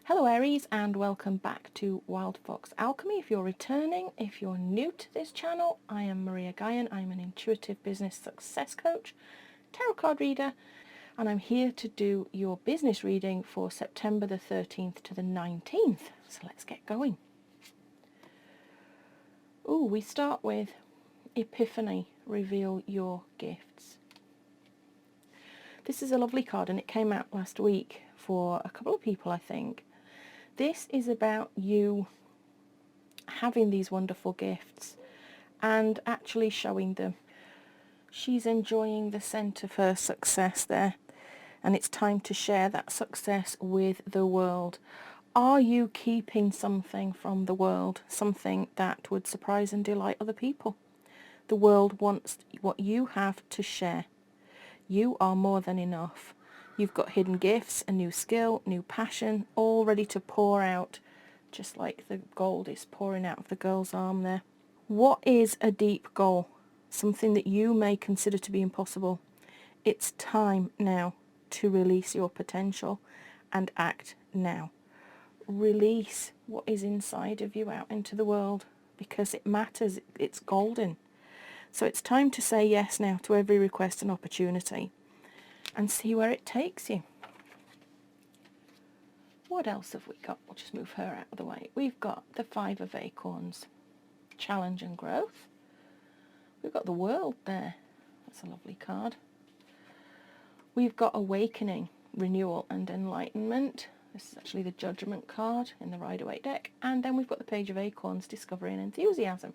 Hello Aries, and welcome back to Wild Fox Alchemy. If you're returning, if you're new to this channel, I am Maria Guyon. I'm an intuitive business success coach, tarot card reader, and I'm here to do your business reading for September the 13th to the 19th. So let's get going. Oh, we start with Epiphany, reveal your gifts. This is a lovely card and it came out last week for a couple of people, I think. This is about you having these wonderful gifts and actually showing them. She's enjoying the scent of her success there, and it's time to share that success with the world. Are you keeping something from the world, something that would surprise and delight other people? The world wants what you have to share. You are more than enough. You've got hidden gifts, a new skill, new passion, all ready to pour out, just like the gold is pouring out of the girl's arm there. What is a deep goal? Something that you may consider to be impossible. It's time now to release your potential and act now. Release what is inside of you out into the world because it matters. It's golden. So it's time to say yes now to every request and opportunity and see where it takes you. What else have we got? We'll just move her out of the way. We've got the Five of Acorns, challenge and growth. We've got the World there. That's a lovely card. We've got awakening, renewal and enlightenment. This is actually the Judgment card in the Rider-Waite deck. And then we've got the Page of Acorns, discovery and enthusiasm.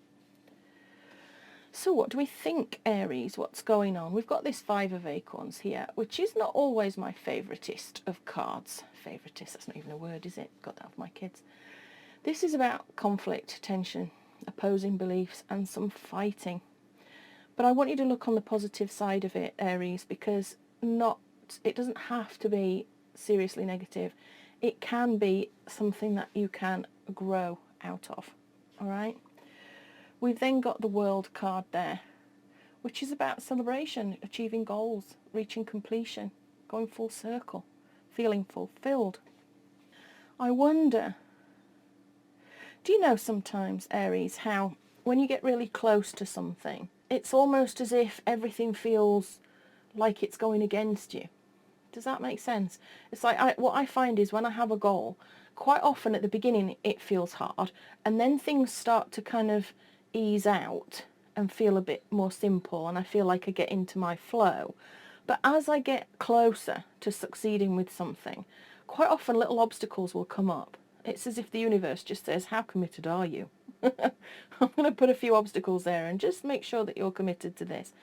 So what do we think, Aries? What's going on? We've got this Five of Acorns here, which is not always my favouriteest of cards. Favouriteest, that's not even a word, is it? Got that off my kids. This is about conflict, tension, opposing beliefs and some fighting. But I want you to look on the positive side of it, Aries, because it doesn't have to be seriously negative. It can be something that you can grow out of, all right? We've then got the World card there, which is about celebration, achieving goals, reaching completion, going full circle, feeling fulfilled. I wonder, do you know sometimes, Aries, how when you get really close to something, it's almost as if everything feels like it's going against you? Does that make sense? It's like what I find is when I have a goal, quite often at the beginning it feels hard, and then things start to kind of ease out and feel a bit more simple, and I feel like I get into my flow. But as I get closer to succeeding with something, quite often little obstacles will come up. It's as if the universe just says, how committed are you? I'm going to put a few obstacles there and just make sure that you're committed to this.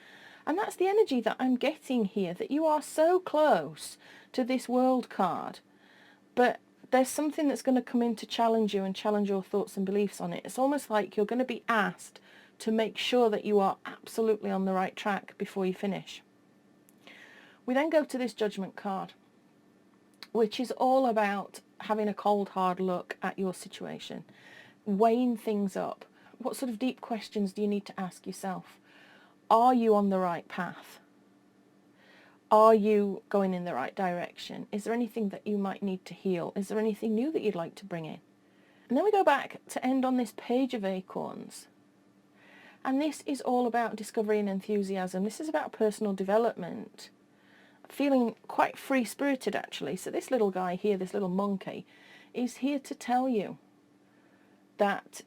And that's the energy that I'm getting here, that you are so close to this World card, but there's something that's going to come in to challenge you and challenge your thoughts and beliefs on it. It's almost like you're going to be asked to make sure that you are absolutely on the right track before you finish. We then go to this Judgment card, which is all about having a cold, hard look at your situation, weighing things up. What sort of deep questions do you need to ask yourself? Are you on the right path? Are you going in the right direction? Is there anything that you might need to heal? Is there anything new that you'd like to bring in? And then we go back to end on this Page of Acorns. And this is all about discovery and enthusiasm. This is about personal development. Feeling quite free-spirited, actually. So this little guy here, this little monkey, is here to tell you that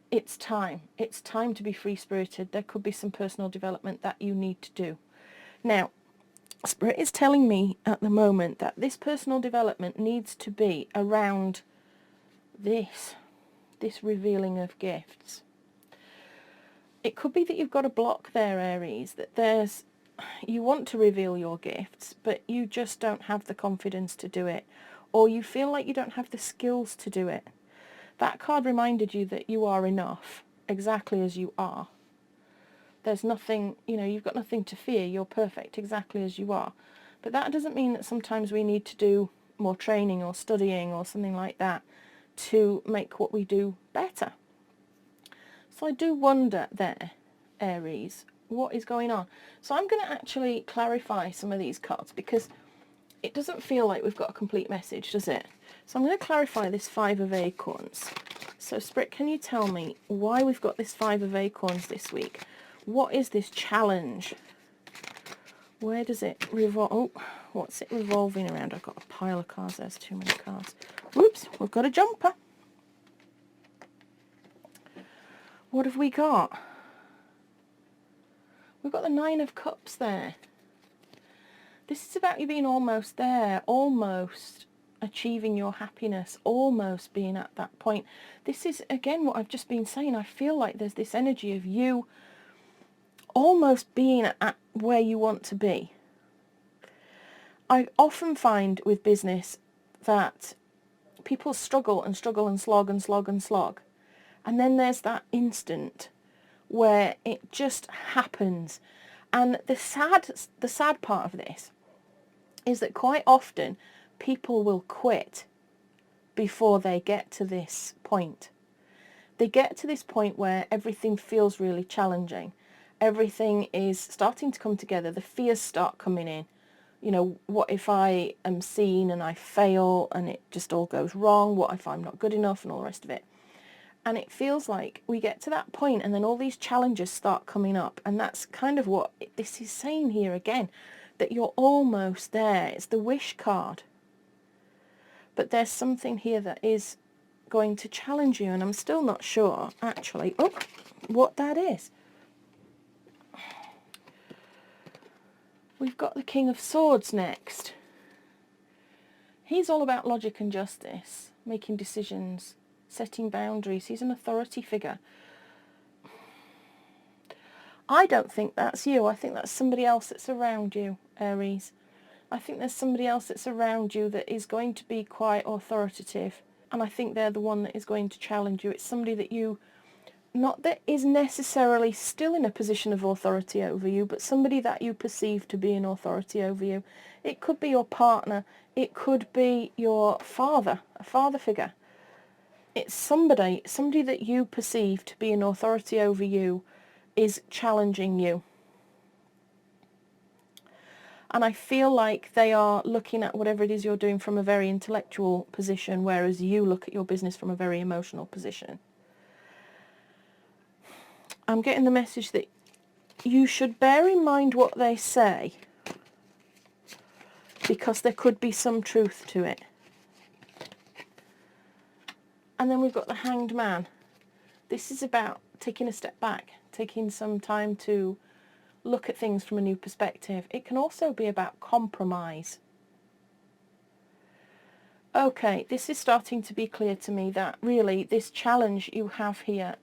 it's time. It's time to be free-spirited. There could be some personal development that you need to do. Now, Spirit is telling me at the moment that this personal development needs to be around this revealing of gifts. It could be that you've got a block there, Aries, that you want to reveal your gifts, but you just don't have the confidence to do it, or you feel like you don't have the skills to do it. That card reminded you that you are enough, exactly as you are. There's nothing, you've got nothing to fear. You're perfect exactly as you are. But that doesn't mean that sometimes we need to do more training or studying or something like that to make what we do better. So I do wonder there, Aries, what is going on? So I'm going to actually clarify some of these cards because it doesn't feel like we've got a complete message, does it? So I'm going to clarify this 5 of Acorns. So Spirit, can you tell me why we've got this 5 of Acorns this week? What is this challenge? Where does it revolve? Oh, what's it revolving around? I've got a pile of cards. There's too many cards. Whoops, we've got a jumper. What have we got? We've got the 9 of Cups there. This is about you being almost there, almost achieving your happiness, almost being at that point. This is, again, what I've just been saying. I feel like there's this energy of you almost being at where you want to be. I often find with business that people struggle and struggle and slog and slog and slog. And then there's that instant where it just happens. And the sad part of this is that quite often people will quit before they get to this point. They get to this point where everything feels really challenging. Everything is starting to come together. The fears start coming in. You know, what if I am seen and I fail and it just all goes wrong? What if I'm not good enough and all the rest of it? And it feels like we get to that point and then all these challenges start coming up. And that's kind of what this is saying here again, that you're almost there. It's the wish card. But there's something here that is going to challenge you. And I'm still not sure, actually, what that is. We've got the King of Swords next. He's all about logic and justice, making decisions, setting boundaries. He's an authority figure. I don't think that's you. I think that's somebody else that's around you, Aries. I think there's somebody else that's around you that is going to be quite authoritative. And I think they're the one that is going to challenge you. It's somebody that you, not that is necessarily still in a position of authority over you, but somebody that you perceive to be an authority over you. It could be your partner. It could be your father, a father figure. It's somebody that you perceive to be an authority over you is challenging you. And I feel like they are looking at whatever it is you're doing from a very intellectual position, whereas you look at your business from a very emotional position. I'm getting the message that you should bear in mind what they say, because there could be some truth to it. And then we've got the Hanged Man. This is about taking a step back, taking some time to look at things from a new perspective. It can also be about compromise. Okay, this is starting to be clear to me that really this challenge you have here,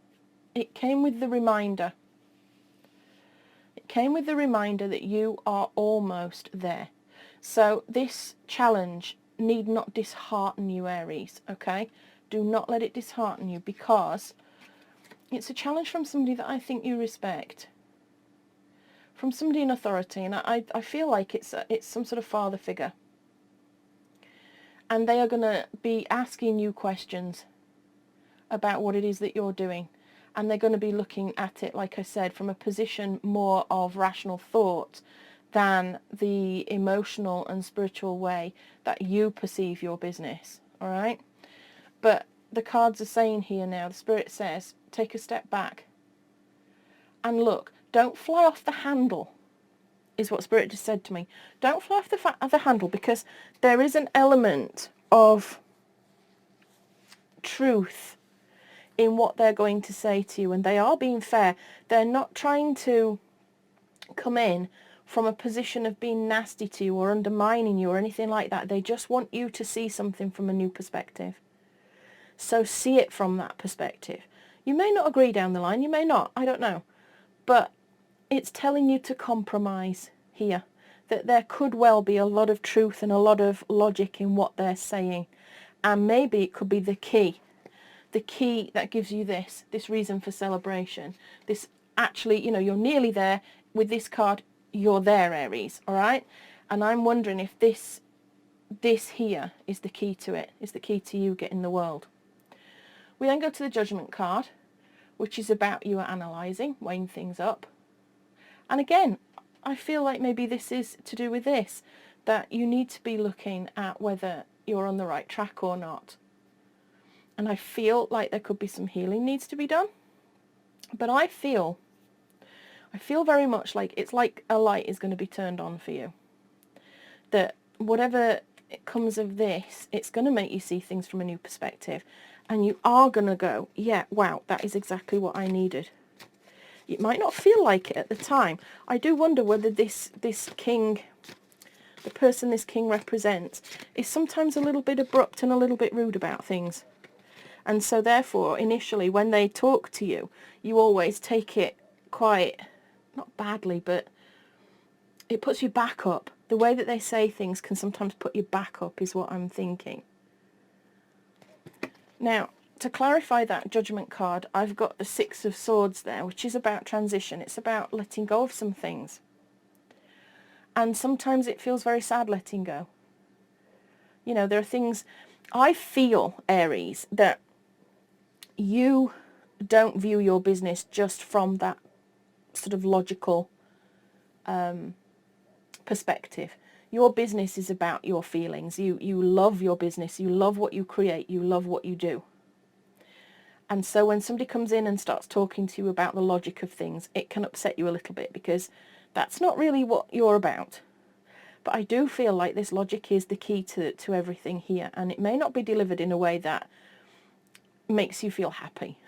it came with the reminder. It came with the reminder that you are almost there. So this challenge need not dishearten you, Aries, okay? Do not let it dishearten you, because it's a challenge from somebody that I think you respect. From somebody in authority, and I feel like it's some sort of father figure. And they are going to be asking you questions about what it is that you're doing. And they're going to be looking at it, like I said, from a position more of rational thought than the emotional and spiritual way that you perceive your business, all right? But the cards are saying here now, the Spirit says, take a step back and look. Don't fly off the handle, is what Spirit just said to me. Don't fly off the handle, because there is an element of truth in what they're going to say to you, and they are being fair. They're not trying to come in from a position of being nasty to you or undermining you or anything like that. They just want you to see something from a new perspective. So see it from that perspective. You may not agree down the line, you may not, I don't know. But it's telling you to compromise here. That there could well be a lot of truth and a lot of logic in what they're saying. And maybe it could be the key. The key that gives you this reason for celebration. This actually, you know, you're nearly there. With this card, you're there, Aries, all right? And I'm wondering if this here is the key to it, is the key to you getting the world. We then go to the Judgment card, which is about you analysing, weighing things up. And again, I feel like maybe this is to do with this, that you need to be looking at whether you're on the right track or not. And I feel like there could be some healing needs to be done. But I feel very much like it's like a light is going to be turned on for you. That whatever comes of this, it's going to make you see things from a new perspective. And you are going to go, yeah, wow, that is exactly what I needed. It might not feel like it at the time. I do wonder whether this king, the person this king represents, is sometimes a little bit abrupt and a little bit rude about things. And so therefore, initially, when they talk to you, you always take it quite, not badly, but it puts you back up. The way that they say things can sometimes put you back up, is what I'm thinking. Now, to clarify that Judgment card, I've got the Six of Swords there, which is about transition. It's about letting go of some things. And sometimes it feels very sad letting go. You know, there are things, I feel, Aries, that you don't view your business just from that sort of logical perspective. Your business is about your feelings. You love your business. You love what you create. You love what you do. And so when somebody comes in and starts talking to you about the logic of things, it can upset you a little bit, because that's not really what you're about. But I do feel like this logic is the key to everything here, and it may not be delivered in a way that makes you feel happy.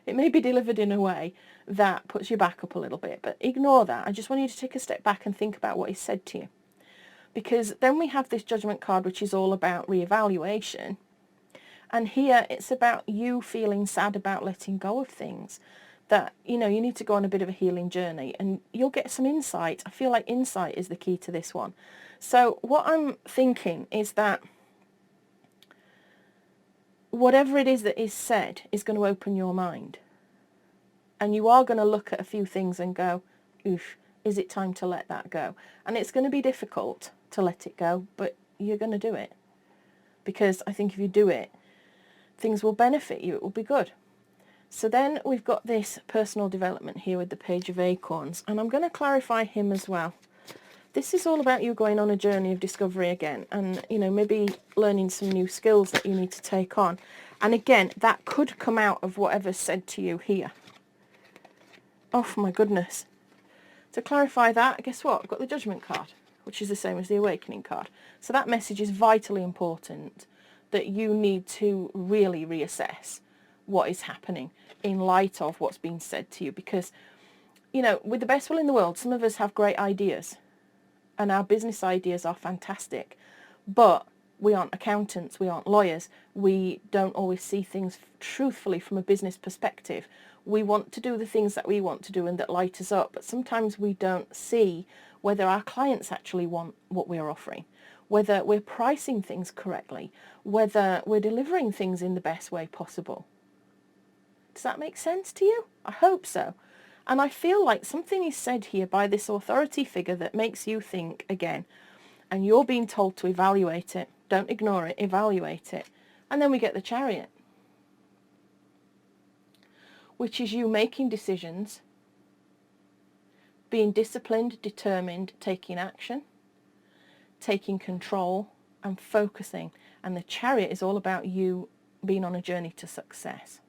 It may be delivered in a way that puts you back up a little bit, but ignore that. I just want you to take a step back and think about what is said to you. Because then we have this Judgment card, which is all about reevaluation. And here it's about you feeling sad about letting go of things. That, you know, you need to go on a bit of a healing journey, and you'll get some insight. I feel like insight is the key to this one. So what I'm thinking is that whatever it is that is said is going to open your mind. And you are going to look at a few things and go, oof, is it time to let that go? And it's going to be difficult to let it go, but you're going to do it. Because I think if you do it, things will benefit you. It will be good. So then we've got this personal development here with the Page of Acorns. And I'm going to clarify him as well. This is all about you going on a journey of discovery again. And, you know, maybe learning some new skills that you need to take on. And again, that could come out of whatever's said to you here. Oh, my goodness. To clarify that, guess what? I've got the Judgment card, which is the same as the Awakening card. So that message is vitally important, that you need to really reassess what is happening in light of what's been said to you. Because, you know, with the best will in the world, some of us have great ideas, and our business ideas are fantastic, but we aren't accountants, we aren't lawyers, we don't always see things truthfully from a business perspective. We want to do the things that we want to do and that light us up, but sometimes we don't see whether our clients actually want what we're offering, whether we're pricing things correctly, whether we're delivering things in the best way possible. Does that make sense to you? I hope so. And I feel like something is said here by this authority figure that makes you think again, and you're being told to evaluate it. Don't ignore it, evaluate it. And then we get the Chariot, which is you making decisions, being disciplined, determined, taking action, taking control and focusing. And the Chariot is all about you being on a journey to success.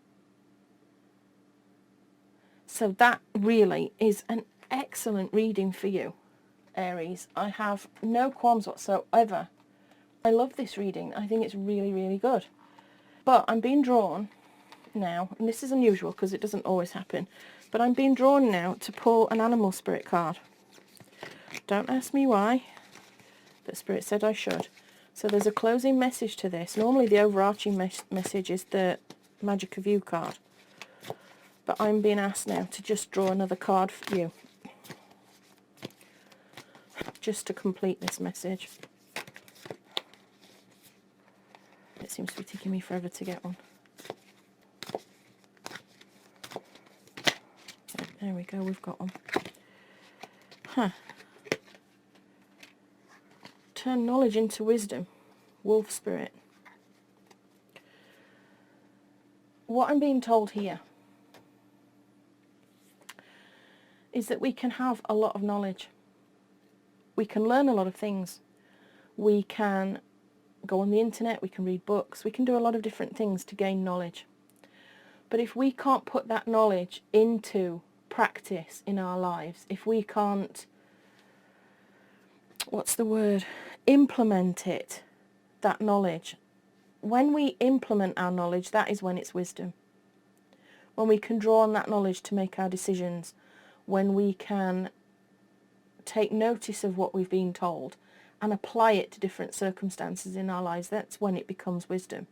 So that really is an excellent reading for you, Aries. I have no qualms whatsoever. I love this reading. I think it's really, really good. But I'm being drawn now, and this is unusual because it doesn't always happen, but I'm being drawn now to pull an animal spirit card. Don't ask me why, but Spirit said I should. So there's a closing message to this. Normally the overarching message is the Magic of You card. But I'm being asked now to just draw another card for you, just to complete this message. It seems to be taking me forever to get one. There we go, we've got one. Turn knowledge into wisdom. Wolf spirit. What I'm being told here is that we can have a lot of knowledge. We can learn a lot of things. We can go on the internet, we can read books, we can do a lot of different things to gain knowledge. But if we can't put that knowledge into practice in our lives, if we can't, implement it, that knowledge, when we implement our knowledge, that is when it's wisdom. When we can draw on that knowledge to make our decisions, when we can take notice of what we've been told and apply it to different circumstances in our lives, that's when it becomes wisdom.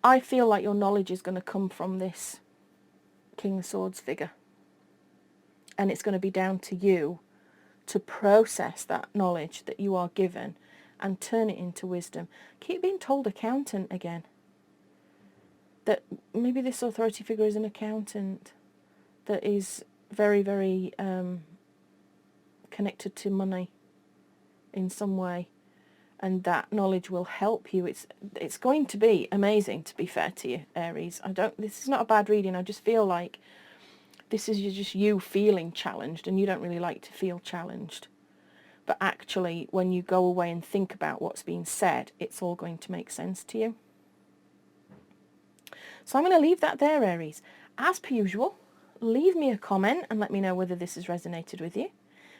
I feel like your knowledge is going to come from this King of Swords figure. And it's going to be down to you to process that knowledge that you are given and turn it into wisdom. Keep being told accountant again. That maybe this authority figure is an accountant that is very, very connected to money in some way. And that knowledge will help you. It's going to be amazing, to be fair to you, Aries. This is not a bad reading. I just feel like this is just you feeling challenged, and you don't really like to feel challenged. But actually, when you go away and think about what's being said, it's all going to make sense to you. So I'm going to leave that there, Aries. As per usual, leave me a comment and let me know whether this has resonated with you.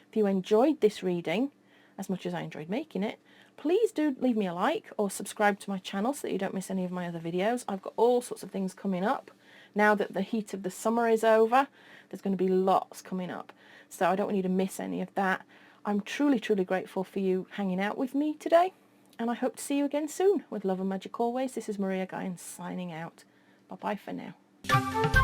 If you enjoyed this reading as much as I enjoyed making it, please do leave me a like or subscribe to my channel so that you don't miss any of my other videos. I've got all sorts of things coming up. Now that the heat of the summer is over, there's going to be lots coming up. So I don't want you to miss any of that. I'm truly, truly grateful for you hanging out with me today. And I hope to see you again soon. With love and magic always, this is Maria Guyan signing out. Bye-bye for now.